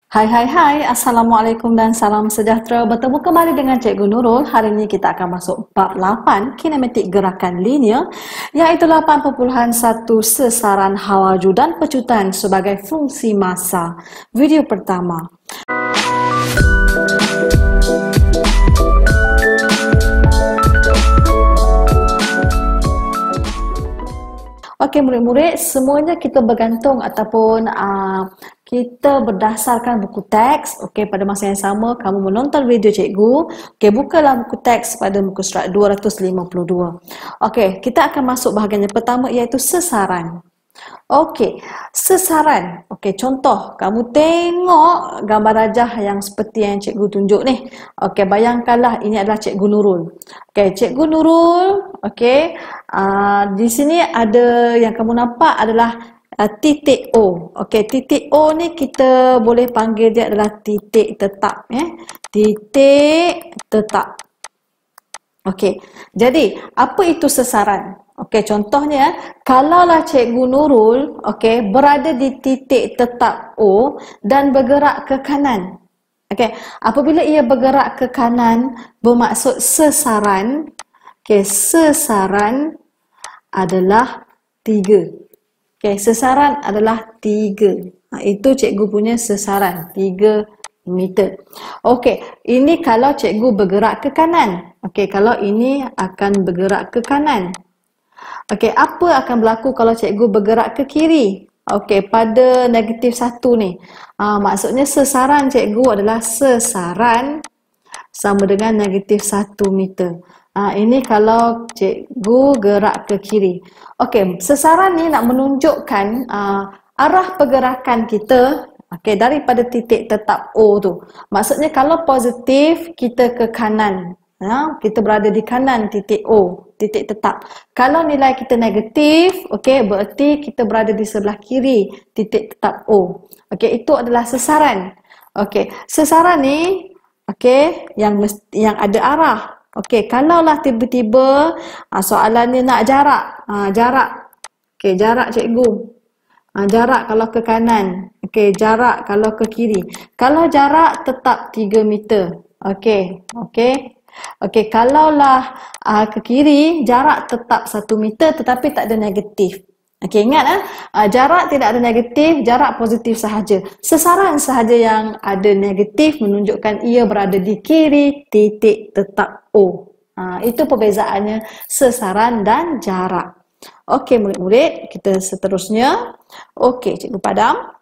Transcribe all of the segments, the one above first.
Hai hai hai, Assalamualaikum dan salam sejahtera. Bertemu kembali dengan Cikgu Nurul. Hari ini kita akan masuk bab 8, kinematik gerakan linear, iaitu 8.1 sesaran hawaju dan pecutan sebagai fungsi massa. Video pertama. Okey, murid-murid, semuanya kita bergantung ataupun kita berdasarkan buku teks. Okey, pada masa yang sama kamu menonton video cikgu. Okey, bukalah buku teks pada muka surat 252. Okey, kita akan masuk bahagian yang pertama iaitu sesaran. Okey, sesaran. Okey, contoh, kamu tengok gambar rajah yang seperti yang cikgu tunjuk ni. Okey, bayangkanlah ini adalah Cikgu Nurul. Okey, Cikgu Nurul, okey, di sini ada yang kamu nampak adalah titik O. Okey, titik O ni kita boleh panggil dia adalah titik tetap, ya. Titik tetap. Okey, jadi apa itu sesaran? Okey, contohnya, kalaulah Cikgu Nurul, okey, berada di titik tetap O dan bergerak ke kanan. Okey, apabila ia bergerak ke kanan, bermaksud sesaran. Okey, sesaran adalah 3. Okey, sesaran adalah 3. Itu cikgu punya sesaran, 3 meter. Okey, ini kalau cikgu bergerak ke kanan. Okey, kalau ini akan bergerak ke kanan. Okey, apa akan berlaku kalau cikgu bergerak ke kiri? Okey, pada negatif 1 ni. Maksudnya sesaran cikgu adalah sesaran sama dengan negatif 1 meter. Ini kalau cikgu gerak ke kiri. Okey, sesaran ni nak menunjukkan arah pergerakan kita, okey, daripada titik tetap O tu. Maksudnya kalau positif kita ke kanan. Kita berada di kanan titik O, titik tetap. Kalau nilai kita negatif, okey, berarti kita berada di sebelah kiri titik tetap O. Okey, itu adalah sesaran. Okey, sesaran ni, okey, yang ada arah. Okey, kalaulah tiba-tiba soalannya nak jarak. Jarak. Okey, jarak cikgu. Jarak kalau ke kanan. Okey, jarak kalau ke kiri. Kalau jarak tetap 3 meter. Okey, okey. Okey, kalaulah ke kiri, jarak tetap 1 meter tetapi tak ada negatif. Okey, ingat jarak tidak ada negatif, jarak positif sahaja. Sesaran sahaja yang ada negatif menunjukkan ia berada di kiri titik tetap O. Itu perbezaannya sesaran dan jarak. Okey, murid-murid, kita seterusnya. Okey, cikgu padam.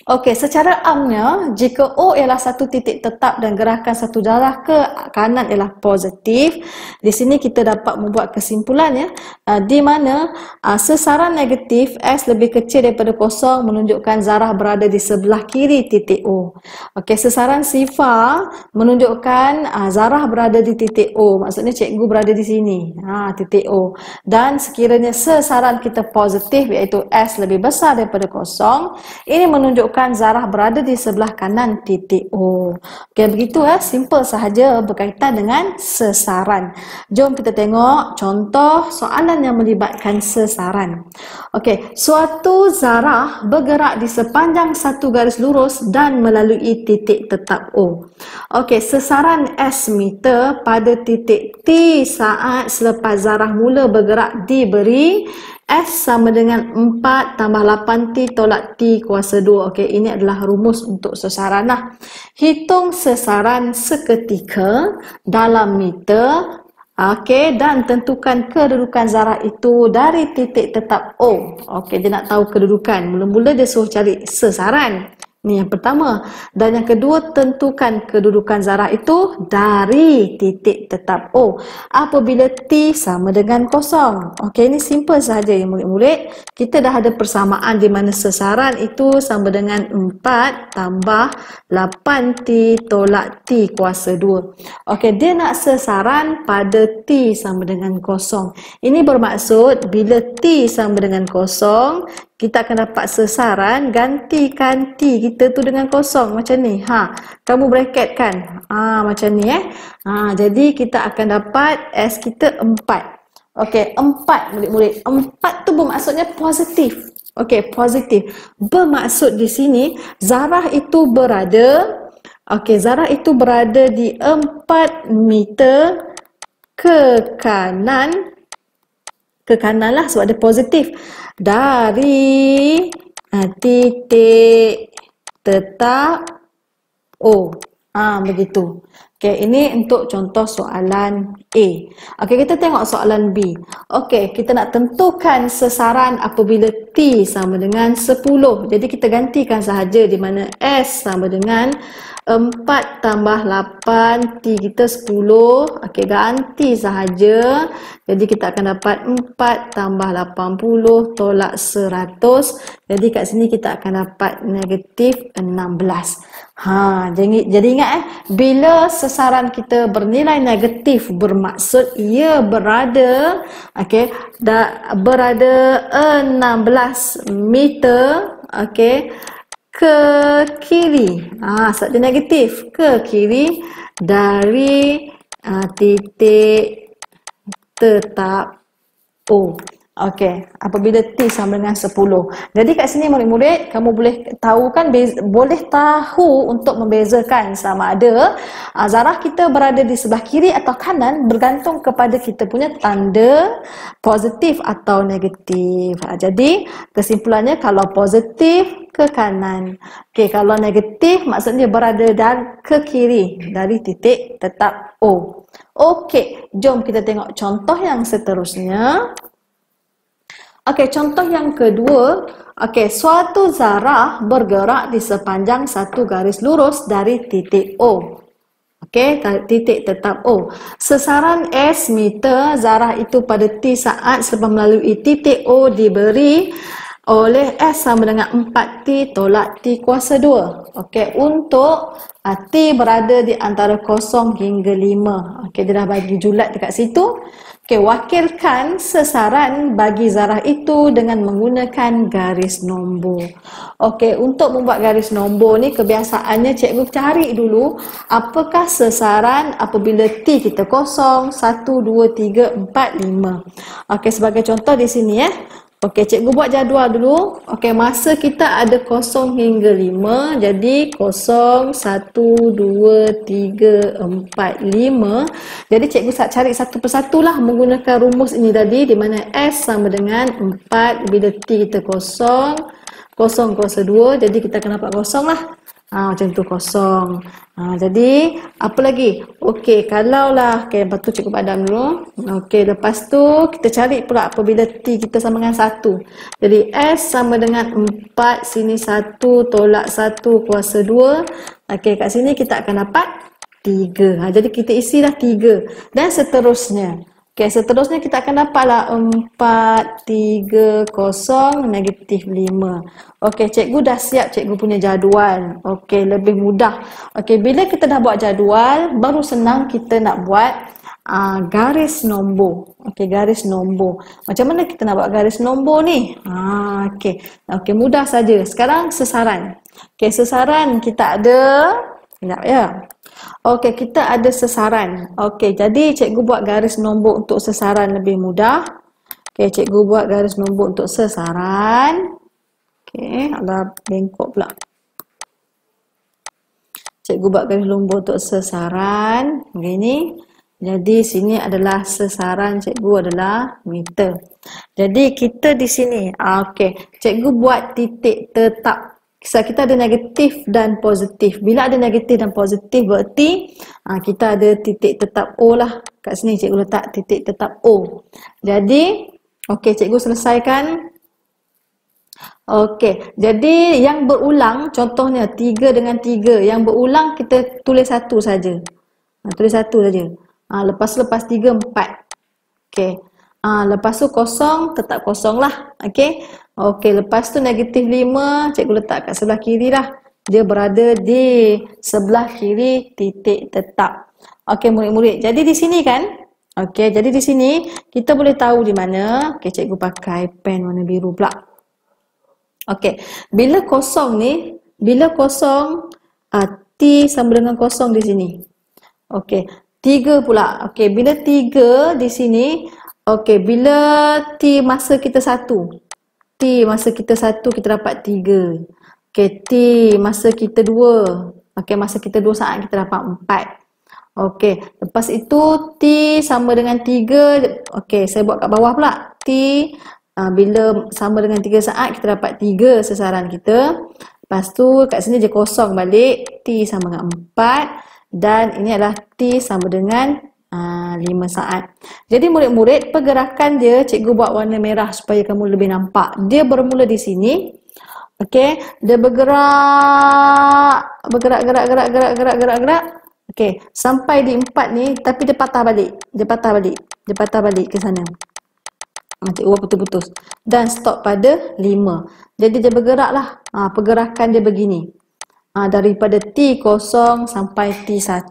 Okey, secara amnya, jika O ialah satu titik tetap dan gerakan satu darah ke kanan ialah positif, di sini kita dapat membuat kesimpulan, ya, di mana sesaran negatif S lebih kecil daripada kosong menunjukkan zarah berada di sebelah kiri titik O. Okey, sesaran sifar menunjukkan zarah berada di titik O. Maksudnya cikgu berada di sini, titik O. Dan sekiranya sesaran kita positif iaitu S lebih besar daripada kosong, ini menunjukkan zarah berada di sebelah kanan titik O. Okey, begitu, simple sahaja berkaitan dengan sesaran. Jom kita tengok contoh soalan yang melibatkan sesaran. Okey, suatu zarah bergerak di sepanjang satu garis lurus dan melalui titik tetap O. Okey, sesaran S meter pada titik T saat selepas zarah mula bergerak diberi S sama dengan 4 tambah 8T tolak T kuasa 2. Okey, ini adalah rumus untuk sesaran lah. Hitung sesaran seketika dalam meter. Okey, dan tentukan kedudukan zarah itu dari titik tetap O. Okey, dia nak tahu kedudukan. Mula-mula dia suruh cari sesaran. Ini yang pertama. Dan yang kedua, tentukan kedudukan zarah itu dari titik tetap O apabila T sama dengan kosong. Okey, ini simple sahaja ya murid-murid. Kita dah ada persamaan di mana sesaran itu sama dengan 4 tambah 8T tolak T kuasa 2. Okey, dia nak sesaran pada T sama dengan kosong. Ini bermaksud bila T sama dengan kosong, kita akan dapat sesaran, gantikan T kita tu dengan kosong macam ni. Kamu bracket kan? Macam ni, jadi kita akan dapat S kita 4. Okey, 4 murid-murid. 4 tu bermaksudnya positif. Okey, positif. Bermaksud di sini zarah itu berada, okey, zarah itu berada di 4 meter ke kanan, lah sebab dia positif, dari titik tetap O. Begitu. Okey, ini untuk contoh soalan A. Okey, kita tengok soalan B. Okey, kita nak tentukan sasaran apabila T sama dengan 10. Jadi kita gantikan sahaja di mana S sama dengan 4 tambah 8, T kita 10. Okey, ganti sahaja. Jadi kita akan dapat 4 tambah 80 tolak 100. Jadi kat sini kita akan dapat negatif 16. Jadi ingat bila sasaran kita bernilai negatif bermaksud ia berada berada 16 meter ke kiri. Sebab dia negatif, ke kiri dari titik tetap O. Okey, apabila T sama dengan 10. Jadi kat sini murid-murid, kamu boleh tahu kan, boleh tahu untuk membezakan sama ada zarah kita berada di sebelah kiri atau kanan bergantung kepada kita punya tanda positif atau negatif. Jadi kesimpulannya kalau positif ke kanan. Okey, kalau negatif maksudnya berada ke kiri dari titik tetap O. Okey, jom kita tengok contoh yang seterusnya. Okey, contoh yang kedua. Okey, suatu zarah bergerak di sepanjang satu garis lurus dari titik O. Okey, titik tetap O. Sasaran S meter zarah itu pada T saat selepas melalui titik O diberi oleh S sama dengan 4T tolak T kuasa 2. Okey, untuk T berada di antara 0 hingga 5. Okey, dia dah bagi julat dekat situ. Okey, wakilkan sasaran bagi zarah itu dengan menggunakan garis nombor. Okey, untuk membuat garis nombor ni kebiasaannya cikgu cari dulu apakah sasaran apabila T kita 0, 1, 2, 3, 4, 5. Okey, sebagai contoh di sini Okey, cikgu buat jadual dulu. Okey, masa kita ada 0 hingga 5. Jadi 0, 1, 2, 3, 4, 5. Jadi cikgu cari satu persatu lah menggunakan rumus ini tadi, di mana S sama dengan 4 bila T kita 0, 0 kuasa 2. Jadi kita akan dapat 0 lah. Macam tu 0. Jadi apa lagi? Okey, kalaulah lepas tu cikgu padam dulu. Okey, lepas tu kita cari pula apabila T kita sama dengan 1. Jadi S sama dengan 4, sini 1 tolak 1 kuasa 2. Okey, kat sini kita akan dapat 3. Jadi kita isilah 3 dan seterusnya. Okey, seterusnya kita akan dapatlah 4, 3, 0, negatif 5. Okey, cikgu dah siap cikgu punya jadual. Okey, lebih mudah. Okey, bila kita dah buat jadual, baru senang kita nak buat garis nombor. Okey, garis nombor. Macam mana kita nak buat garis nombor ni? Okey. Okey, mudah saja. Sekarang sasaran. Okey, sasaran kita ada. Sekejap ya. Okey, kita ada sasaran. Okey, jadi cikgu buat garis nombor untuk sasaran lebih mudah. Okey, cikgu buat garis nombor untuk sasaran. Okey, ada bengkok pula. Cikgu buat garis nombor untuk sasaran. Begini. Jadi sini adalah sasaran cikgu adalah meter. Jadi kita di sini. Okey, cikgu buat titik tetap. Kita ada negatif dan positif. Bila ada negatif dan positif berarti kita ada titik tetap O lah. Kat sini cikgu letak titik tetap O. Jadi, okey, cikgu selesaikan. Okey, jadi yang berulang, contohnya 3 dengan 3. Yang berulang kita tulis satu saja. Tulis satu saja. Lepas 3, 4. Okey. Lepas tu 0, tetap 0 lah. Okey. Okey, lepas tu negatif 5, cikgu letak kat sebelah kiri lah. Dia berada di sebelah kiri titik tetap. Okey, murid-murid. Jadi di sini kan? Okey, jadi di sini kita boleh tahu di mana. Okey, cikgu pakai pen warna biru pula. Okey, bila 0 ni, bila 0, T sama dengan 0 di sini. Okey, 3 pula. Okey, bila 3 di sini, okey, bila T masa kita 1. T masa kita 1 kita dapat 3. Okey, T masa kita 2. Okey, masa kita 2 saat kita dapat 4. Okey, lepas itu T sama dengan 3. Okey, saya buat kat bawah pula. T bila sama dengan 3 saat kita dapat 3 sasaran kita. Lepas tu kat sini je kosong balik. T sama dengan 4 dan ini adalah T sama dengan 5 saat. Jadi murid-murid, pergerakan dia cikgu buat warna merah supaya kamu lebih nampak. Dia bermula di sini. Okey, dia bergerak okey, sampai di 4 ni tapi dia patah balik. Dia patah balik ke sana. Cikgu buat putus-putus dan stop pada 5. Jadi dia bergeraklah. Pergerakan dia begini. Daripada T0 sampai T1.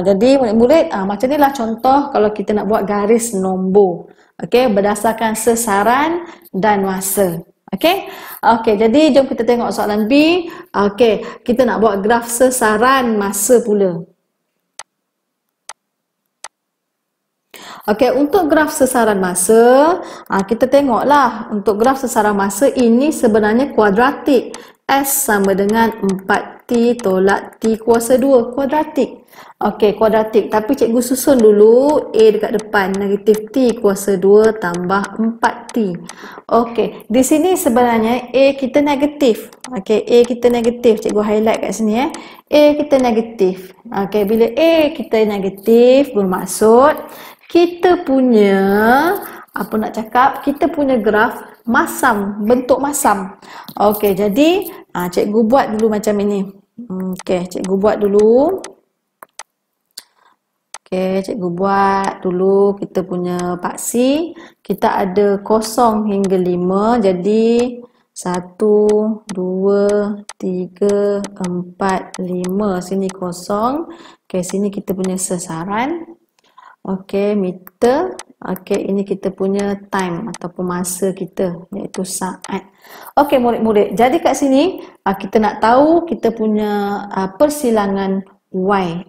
Jadi murid-murid, macam inilah contoh kalau kita nak buat garis nombor. Okey, berdasarkan sesaran dan masa. Okey. Okey, jadi jom kita tengok soalan B. Okey, kita nak buat graf sesaran masa pula. Okey, untuk graf sesaran masa, kita tengoklah untuk graf sesaran masa ini sebenarnya kuadratik. S sama dengan 4T tolak T kuasa 2, kuadratik. Okey, kuadratik. Tapi cikgu susun dulu A dekat depan, negatif T kuasa 2 tambah 4T. Okey, di sini sebenarnya A kita negatif. Okey, A kita negatif. Cikgu highlight kat sini A kita negatif. Okey, bila A kita negatif bermaksud kita punya kita punya graf masam, bentuk masam. Okey, jadi cikgu buat dulu macam ini. Okey, cikgu buat dulu. Okey, cikgu buat dulu kita punya paksi. Kita ada 0 hingga 5. Jadi 1, 2, 3, 4, 5. Sini 0. Okey, sini kita punya sesaran. Okey, meter. Okey, ini kita punya time ataupun masa kita, iaitu saat. Okey, murid-murid. Jadi kat sini kita nak tahu kita punya persilangan Y.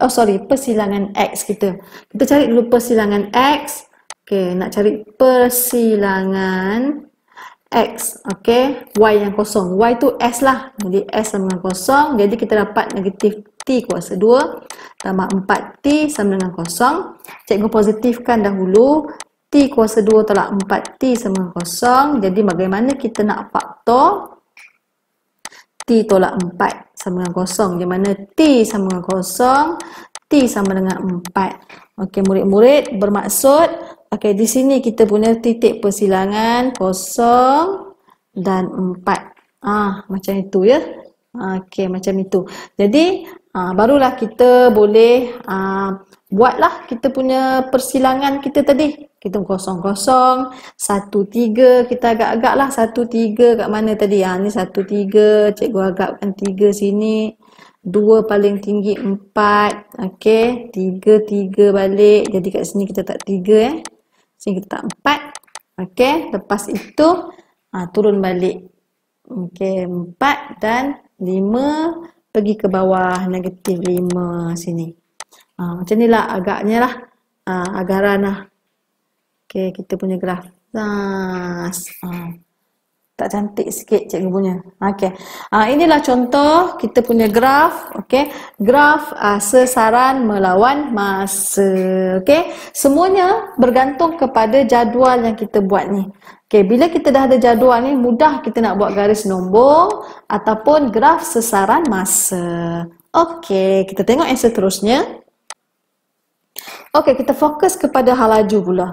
Persilangan X kita. Kita cari dulu persilangan X. Okey, nak cari persilangan X. Okey, Y yang kosong. Y tu S lah. Jadi S sama dengan kosong. Jadi kita dapat negatif T kuasa 2 tambah 4T sama dengan kosong. Cikgu positifkan dahulu. T kuasa 2 tolak 4T sama dengan kosong. Jadi bagaimana kita nak faktor T tolak 4 sama dengan kosong. Di mana T sama dengan kosong, T sama dengan 4. Okey, murid-murid, bermaksud okey, di sini kita punya titik persilangan 0 dan 4. Macam itu ya. Okey, macam itu. Jadi barulah kita boleh buatlah kita punya persilangan kita tadi. Kita 0, 0, 1, 3. Kita agak-agak lah 1, 3 kat mana tadi? Ni 1, 3. Cikgu agakkan 3 sini. 2 paling tinggi 4. Okey, 3, 3 balik. Jadi kat sini kita tak 3 Sini kita tak 4. Okey, lepas itu turun balik. Okey, 4 dan 5 pergi ke bawah, negatif 5 sini. Macam ni lah agaknya lah. Agaran lah. Okey, kita punya graf. Tak cantik sikit cikgu punya. Okey. Inilah contoh kita punya graf. Okey. Graf sesaran melawan masa. Okey. Semuanya bergantung kepada jadual yang kita buat ni. Okey, bila kita dah ada jadual ni, mudah kita nak buat garis nombor ataupun graf sesaran masa. Okey, kita tengok yang seterusnya. Okey, kita fokus kepada hal laju pula.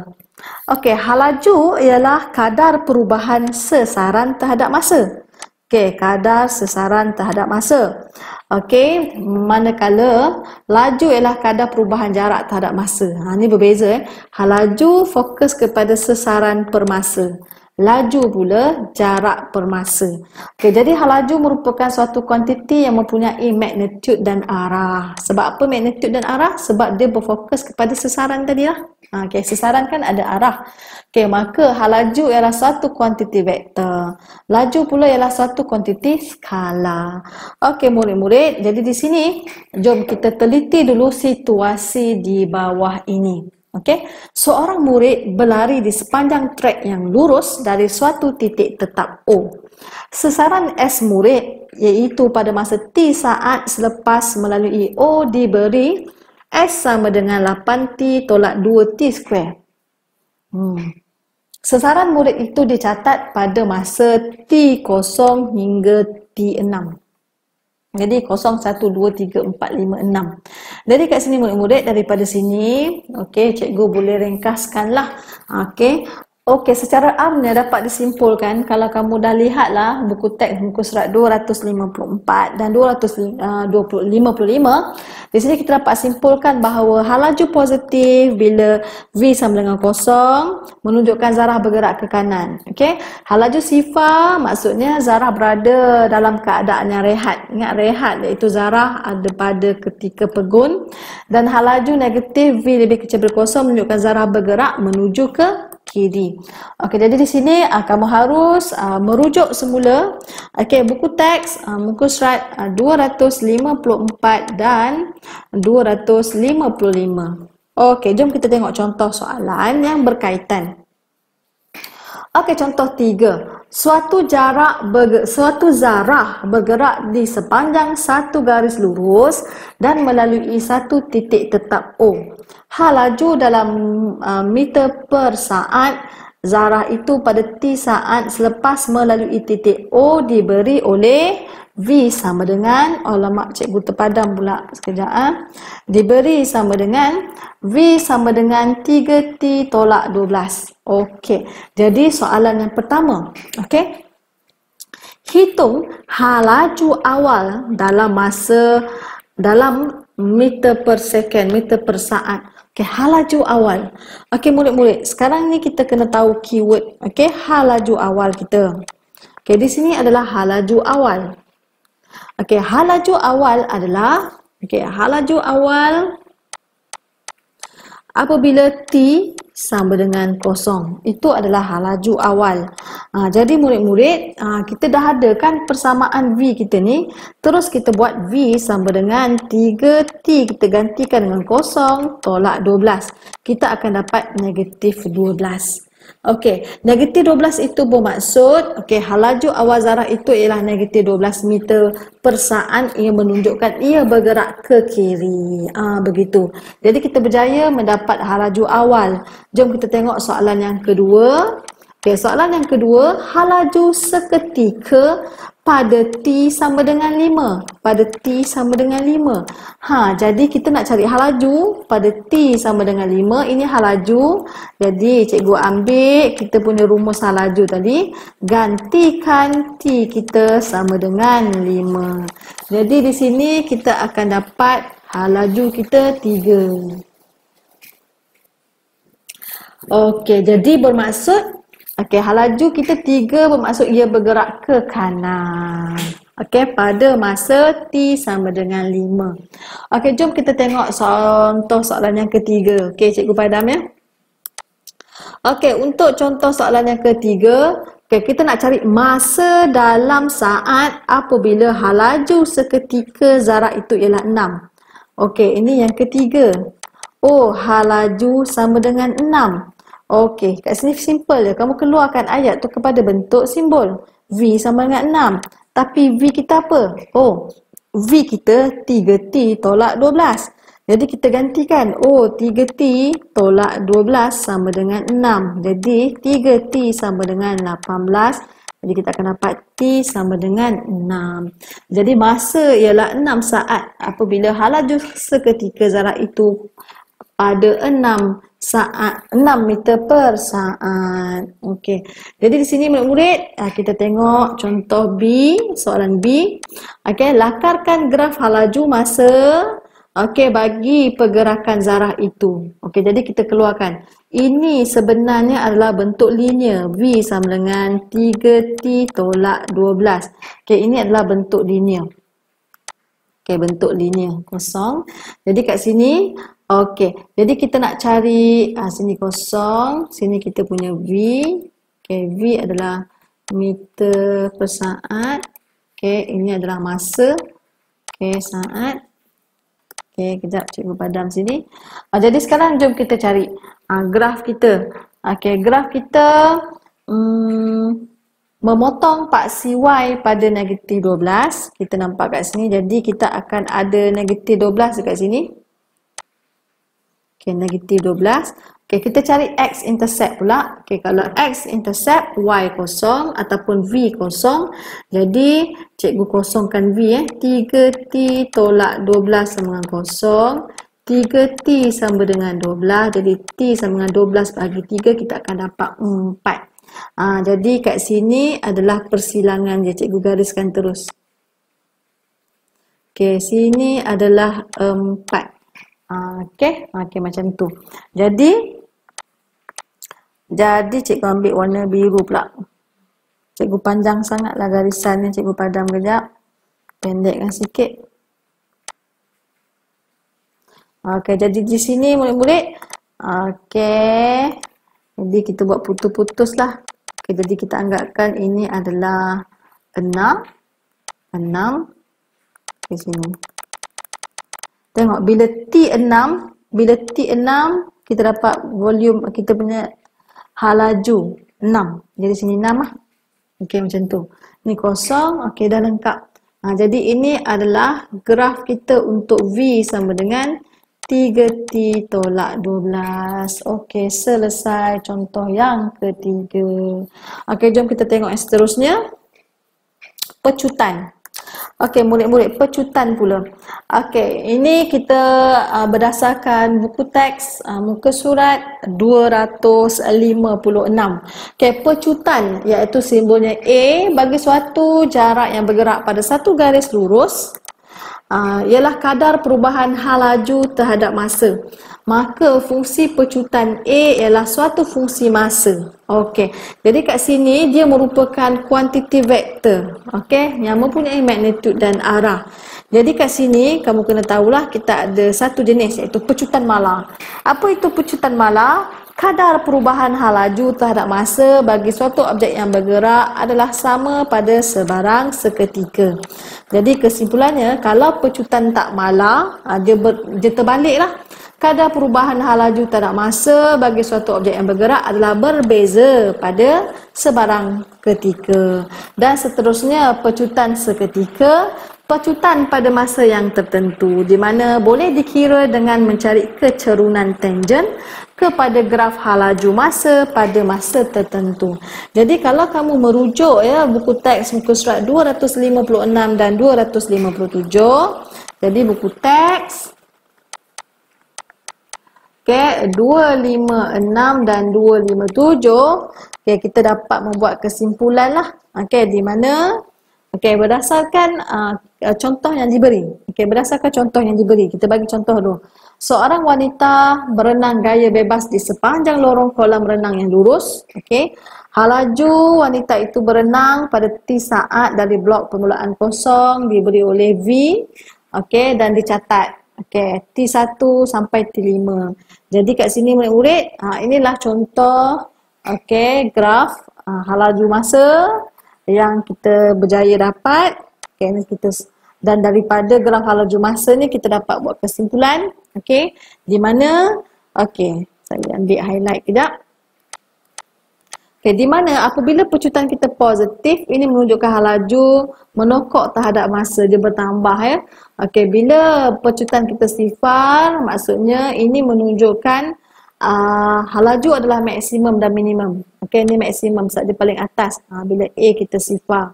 Okey, hal laju ialah kadar perubahan sesaran terhadap masa. Okey, kadar sesaran terhadap masa. Okey, manakala laju ialah kadar perubahan jarak terhadap masa. Ini berbeza. Hal laju fokus kepada sesaran per masa. Laju pula jarak per masa. Okey, jadi hal laju merupakan suatu kuantiti yang mempunyai magnitude dan arah. Sebab apa magnitude dan arah? Sebab dia berfokus kepada sesaran tadi lah. Okey, sesaran kan ada arah. Okey, maka hal laju ialah suatu kuantiti vektor. Laju pula ialah suatu kuantiti skala. Okey, murid-murid. Jadi di sini, jom kita teliti dulu situasi di bawah ini. Okey, seorang murid berlari di sepanjang trek yang lurus dari suatu titik tetap O. Sasaran S murid iaitu pada masa T saat selepas melalui O diberi S sama dengan 8T tolak 2T square. Sasaran murid itu dicatat pada masa T0 hingga T6. Jadi 0, 1, 2, 3, 4, 5, 6. Jadi kat sini murid-murid daripada sini, okey, cikgu boleh ringkaskanlah. Okey. Okey, secara amnya dapat disimpulkan kalau kamu dah lihatlah buku teks muka surat 254 dan 255. Di sini kita dapat simpulkan bahawa hal laju positif bila V sama dengan 0 menunjukkan zarah bergerak ke kanan. Okey. Hal laju sifar maksudnya zarah berada dalam keadaan yang rehat. Ingat rehat iaitu zarah ada pada ketika pegun, dan hal laju negatif V lebih kecil dari 0 menunjukkan zarah bergerak menuju ke kiri. Okey, jadi di sini kamu harus merujuk semula buku teks muka surat 254 dan 255. Okey, jom kita tengok contoh soalan yang berkaitan. Okey, contoh 3. Suatu zarah bergerak di sepanjang satu garis lurus dan melalui satu titik tetap O. Hal laju dalam meter per saat zarah itu pada T saat selepas melalui titik O diberi oleh V sama dengan, alamak cikgu terpadam pula sekejap. Diberi sama dengan V sama dengan 3T tolak 12. Okey, jadi soalan yang pertama. Okey, hitung hal laju awal dalam meter per second, meter per saat. Okey, hal laju awal. Okey murid-murid, sekarang ni kita kena tahu keyword. Okey, hal laju awal kita. Okey, di sini adalah hal laju awal. Okey, hal laju awal adalah hal laju awal apabila T sama dengan 0. Itu adalah hal laju awal. Jadi murid-murid, kita dah ada kan persamaan V kita ni. Terus kita buat V sama dengan 3T. Kita gantikan dengan 0 tolak 12. Kita akan dapat negatif 12. Okey, negatif 12 itu bermaksud, hal laju awal zarah itu ialah negatif 12 meter per saat. Ia menunjukkan ia bergerak ke kiri. Begitu. Jadi kita berjaya mendapat hal laju awal. Jom kita tengok soalan yang kedua. Okey, soalan yang kedua, hal laju seketika pada T sama dengan 5. Pada T sama dengan 5. Jadi kita nak cari hal laju pada T sama dengan 5. Ini hal laju. Jadi cikgu ambil kita punya rumus hal laju tadi. Gantikan T kita sama dengan 5. Jadi di sini kita akan dapat hal laju kita 3. Okey, jadi bermaksud hal laju kita 3 bermaksud ia bergerak ke kanan. Pada masa T sama dengan 5. Jom kita tengok contoh soalan yang ketiga. Cikgu padam ya. Untuk contoh soalan yang ketiga, kita nak cari masa dalam saat apabila hal laju seketika zarah itu ialah 6. Ini yang ketiga. Hal laju sama dengan 6. Kat sini simple je. Kamu keluarkan ayat tu kepada bentuk simbol. V sama dengan 6. Tapi V kita apa? V kita 3T tolak 12. Jadi kita gantikan. 3T tolak 12 sama dengan 6. Jadi 3T sama dengan 18. Jadi kita akan dapat T sama dengan 6. Jadi masa ialah 6 saat apabila hal laju seketika zarah itu pada 6 meter per saat. Jadi di sini murid-murid, kita tengok contoh B, soalan B. Lakarkan graf hal laju masa bagi pergerakan zarah itu. Jadi kita keluarkan. Ini sebenarnya adalah bentuk linear. V sama dengan 3T tolak 12. Ini adalah bentuk linear. Bentuk linear kosong. Jadi kat sini jadi kita nak cari sini kosong, sini kita punya V. V adalah meter per saat. Ini adalah masa saat. Okey, kejap cikgu padam sini. Jadi sekarang jom kita cari graf kita. Okey, graf kita memotong paksi Y pada negatif 12. Kita nampak kat sini. Jadi kita akan ada negatif 12 dekat sini. Okey, negatif 12. Okey, kita cari X intercept pula. Okey, kalau X intercept Y kosong ataupun V kosong. Jadi cikgu kosongkan V 3T tolak 12 sama dengan kosong. 3T sama dengan 12. Jadi T sama dengan 12 bagi 3 kita akan dapat 4. Jadi kat sini adalah persilangan dia. Cikgu gariskan terus. Okey, sini adalah 4. Okey, macam tu. Jadi cikgu ambil warna biru pula. Cikgu panjang sangatlah garisannya, cikgu padam kejap. Pendekkan sikit. Okey, jadi di sini murid-murid. Okey. Jadi kita buat putus-putus lah. Okey, jadi kita anggapkan ini adalah 6. Di sini. Tengok bila T6 kita dapat volume kita punya halaju 6. Jadi sini 6 lah. Okey, macam tu. Ni kosong. Okey, dah lengkap. Jadi ini adalah graf kita untuk V sama dengan 3T tolak 12. Okey, selesai contoh yang ketiga. Okey, jom kita tengok yang seterusnya. Pecutan. Okey, murid-murid, pecutan pula. Okey, ini kita berdasarkan buku teks muka surat 256. Okey, pecutan iaitu simbolnya A bagi suatu jarak yang bergerak pada satu garis lurus. Ialah kadar perubahan hal laju terhadap masa. Maka fungsi pecutan A ialah suatu fungsi masa. Okey. Jadi kat sini dia merupakan kuantiti vektor. Okey, yang mempunyai magnitud dan arah. Jadi kat sini kamu kena tahulah kita ada satu jenis iaitu pecutan malar. Apa itu pecutan malar? Kadar perubahan hal laju terhadap masa bagi suatu objek yang bergerak adalah sama pada sebarang seketika. Jadi kesimpulannya, kalau pecutan tak malar, dia terbaliklah. Kadar perubahan hal laju terhadap masa bagi suatu objek yang bergerak adalah berbeza pada sebarang ketika. Dan seterusnya, pecutan seketika, pecutan pada masa yang tertentu, di mana boleh dikira dengan mencari kecerunan tangent kepada graf hal laju masa pada masa tertentu. Jadi kalau kamu merujuk buku teks muka surat 256 dan 257, jadi buku teks 256 dan 257, kita dapat membuat kesimpulan lah. Di mana berdasarkan contoh yang diberi. Berdasarkan contoh yang diberi, kita bagi contoh dulu. Seorang wanita berenang gaya bebas di sepanjang lorong kolam renang yang lurus. Hal laju wanita itu berenang pada T saat dari blok permulaan kosong diberi oleh V. Dan dicatat. T1 sampai T5. Jadi kat sini murid-murid, inilah contoh graf hal laju masa yang kita berjaya dapat. Dan daripada graf hal laju masa ni kita dapat buat kesimpulan. Di mana saya ambil highlight kejap. Di mana apabila pecutan kita positif, ini menunjukkan hal laju menokok terhadap masa, dia bertambah bila pecutan kita sifar, maksudnya ini menunjukkan hal laju adalah maksimum dan minimum. Ini maksimum sebab dia paling atas bila A kita sifar.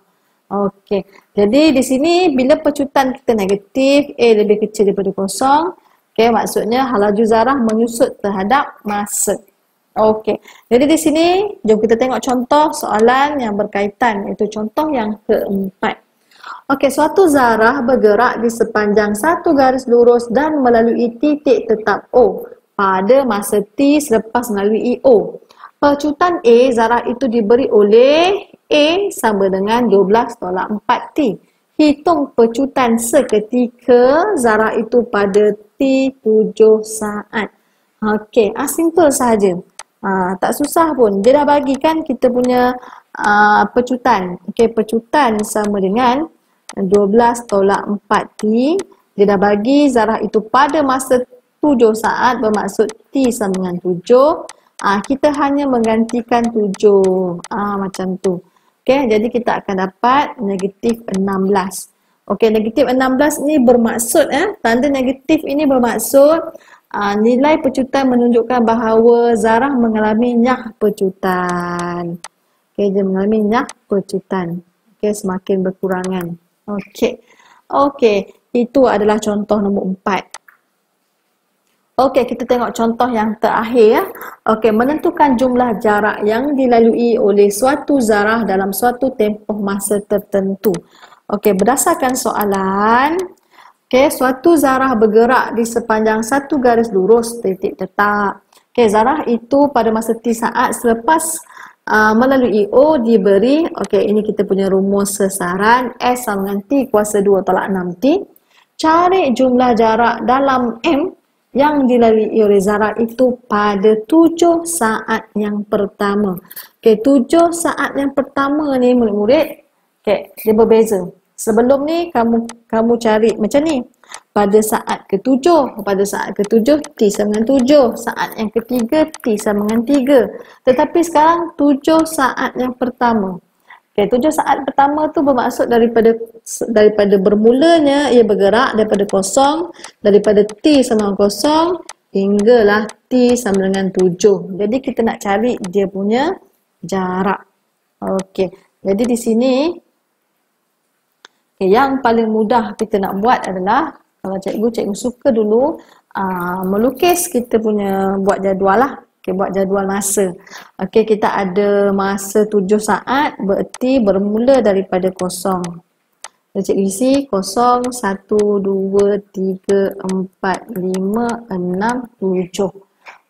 Jadi di sini bila pecutan kita negatif, A lebih kecil daripada kosong, maksudnya hal laju zarah menyusut terhadap masa. Jadi di sini jom kita tengok contoh soalan yang berkaitan, iaitu contoh yang keempat. Suatu zarah bergerak di sepanjang satu garis lurus dan melalui titik tetap O pada masa T selepas melalui O. Pecutan A, zarah itu diberi oleh A sama dengan 12 tolak 4T. Hitung pecutan seketika zarah itu pada T7 saat. Simple sahaja. Tak susah pun. Dia dah bagikan kita punya pecutan. Pecutan sama dengan 12 tolak 4T Dia dah bagi zarah itu pada masa 7 saat, bermaksud T sama dengan 7. Kita hanya menggantikan 7. Macam tu. Okey, jadi kita akan dapat negatif 16. Okey, negatif 16 ni bermaksud, tanda negatif ini bermaksud nilai pecutan menunjukkan bahawa zarah mengalami nyah pecutan. Okey, dia mengalami nyah pecutan. Okey, semakin berkurangan. Okey. Okey, itu adalah contoh nombor 4. Okey, kita tengok contoh yang terakhir ya. Okey, menentukan jumlah jarak yang dilalui oleh suatu zarah dalam suatu tempoh masa tertentu. Okey, berdasarkan soalan, okey, suatu zarah bergerak di sepanjang satu garis lurus titik tetap. Okey, zarah itu pada masa T saat selepas melalui O diberi, okey, ini kita punya rumus sesaran S sama dengan T kuasa 2 tolak 6T. Cari jumlah jarak dalam M yang dilalui oleh zarah itu pada 7 saat yang pertama. Okey, 7 saat yang pertama ni murid-murid, okey, dia berbeza. Sebelum ni kamu cari macam ni. Pada saat ke-7, pada saat ke-7 T sama dengan 7, saat yang ketiga T sama dengan 3. Tetapi sekarang 7 saat yang pertama. Okey, 7 saat pertama tu bermaksud daripada bermulanya ia bergerak daripada kosong, daripada T sama dengan kosong hinggalah T sama dengan 7. Jadi kita nak cari dia punya jarak. Okey, jadi di sini yang paling mudah kita nak buat adalah, kalau cikgu suka dulu melukis, kita punya buat jadual lah. Okay, buat jadual masa. Okey, kita ada masa 7 saat, bererti bermula daripada kosong. Jadi cikgu isi 0, 1, 2, 3, 4, 5, 6, 7.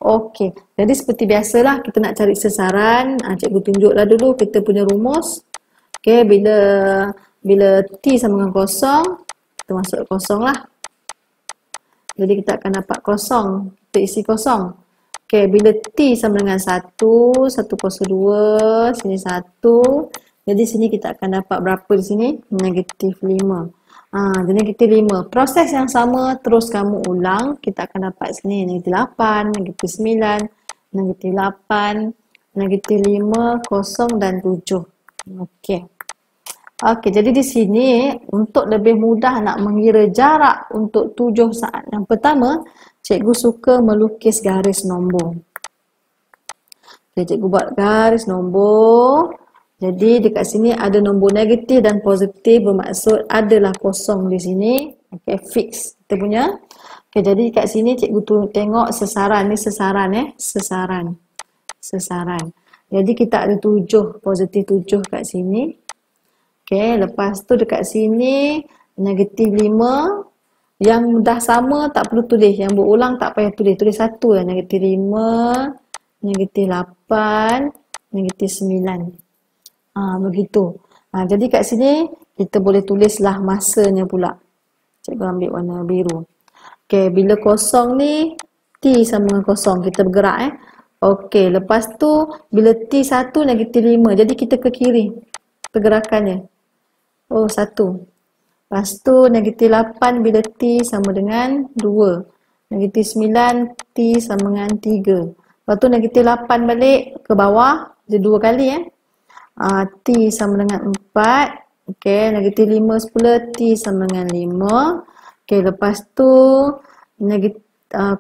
Okey, jadi seperti biasalah kita nak cari sesaran. Cikgu tunjuklah dulu kita punya rumus. Okey, bila T sama dengan 0, kita masuk kosong lah. Jadi kita akan dapat kosong. Kita isi kosong. Okey, bila T sama dengan 1, 1 kuasa 2, sini 1. Jadi sini kita akan dapat berapa di sini? Negatif 5. Jadi negatif 5. Proses yang sama terus kamu ulang. Kita akan dapat sini negatif 8, negatif 9, negatif 8, negatif 5, 0 dan 7. Okey. Okey, jadi di sini untuk lebih mudah nak mengira jarak untuk 7 saat yang pertama, cikgu suka melukis garis nombor. Okay, cikgu buat garis nombor. Jadi dekat sini ada nombor negatif dan positif, bermaksud adalah kosong di sini. Okey, fix kita punya. Okey, jadi dekat sini cikgu tengok sesaran ni, sesaran. Jadi kita ada 7, positif 7 kat sini. Okey, lepas tu dekat sini negatif 5. Yang dah sama tak perlu tulis, yang berulang tak payah tulis, tulis satu lah. Negatif 5, negatif 8, negatif 9. Begitu. Jadi kat sini kita boleh tulislah masanya pula. Cikgu ambil warna biru. Okey, bila kosong ni T sama dengan kosong, kita bergerak Okey, lepas tu bila T 1 negatif 5, jadi kita ke kiri pergerakannya. 1. Lepas tu negatif 8 bila T sama dengan 2. Negatif 9 T sama dengan 3. Lepas tu negatif 8 balik ke bawah, dia 2 kali T sama dengan 4. Okey, negatif 5 semula T sama dengan 5. Okey, lepas tu negatif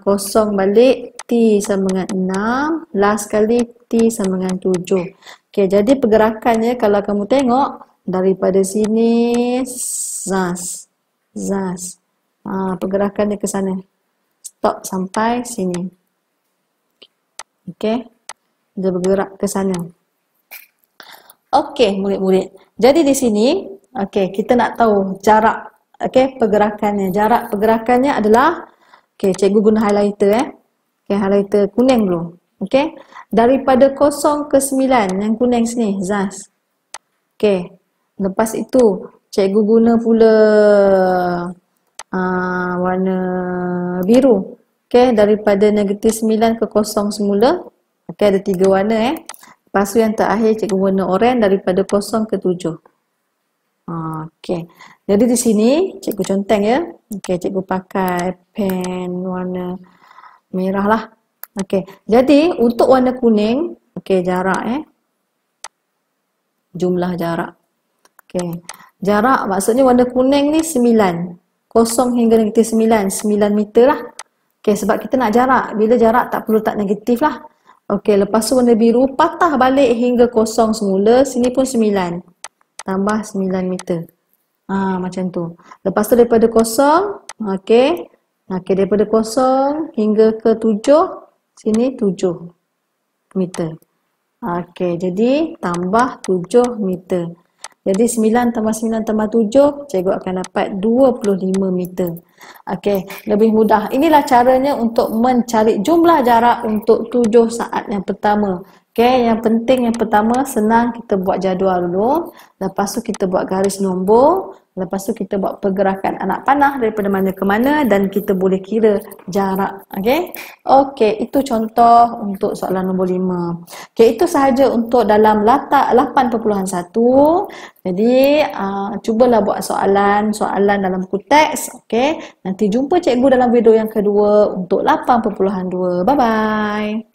kosong balik T sama dengan 6. Last kali T sama dengan 7. Okey, jadi pergerakannya kalau kamu tengok daripada sini zas. Pergerakannya ke sana. Stop sampai sini. Okey. Dia bergerak ke sana. Okey, murid-murid. Jadi di sini, okey, kita nak tahu jarak, okey, pergerakannya. Jarak pergerakannya adalah, okey, cikgu guna highlighter Okey, highlighter kuning dulu. Okey. Daripada 0 ke 9, yang kuning sini, zas. Okey. Lepas itu, cikgu guna pula warna biru. Okey, daripada negatif 9 ke 0 semula. Okey, ada 3 warna Lepas tu yang terakhir cikgu guna oranye daripada 0 ke 7. Okey. Jadi di sini cikgu conteng Okey, cikgu pakai pen warna merah lah. Okey, jadi untuk warna kuning, okey jarak jumlah jarak. Okey, jarak maksudnya warna kuning ni 9. 0 hingga negatif 9, 9 meter lah. Okey, sebab kita nak jarak. Bila jarak tak perlu tak negatif lah. Okey, lepas tu warna biru patah balik hingga 0 semula, sini pun 9. Tambah 9 meter. Macam tu. Lepas tu daripada 0, okey. Okey, daripada 0 hingga ke 7, sini 7 meter. Okey, jadi tambah 7 meter. Jadi 9 tambah 9 tambah 7, cikgu akan dapat 25 meter. Okey, lebih mudah. Inilah caranya untuk mencari jumlah jarak untuk 7 saat yang pertama. Okey, yang penting yang pertama senang kita buat jadual dulu. Lepas tu kita buat garis nombor. Lepas tu kita buat pergerakan anak panah daripada mana ke mana dan kita boleh kira jarak. Okey. Okey, itu contoh untuk soalan nombor 5. Okey, itu sahaja untuk dalam latak 8.1. Jadi, cubalah buat soalan dalam buku teks. Okey. Nanti jumpa cikgu dalam video yang kedua untuk 8.2. Bye-bye.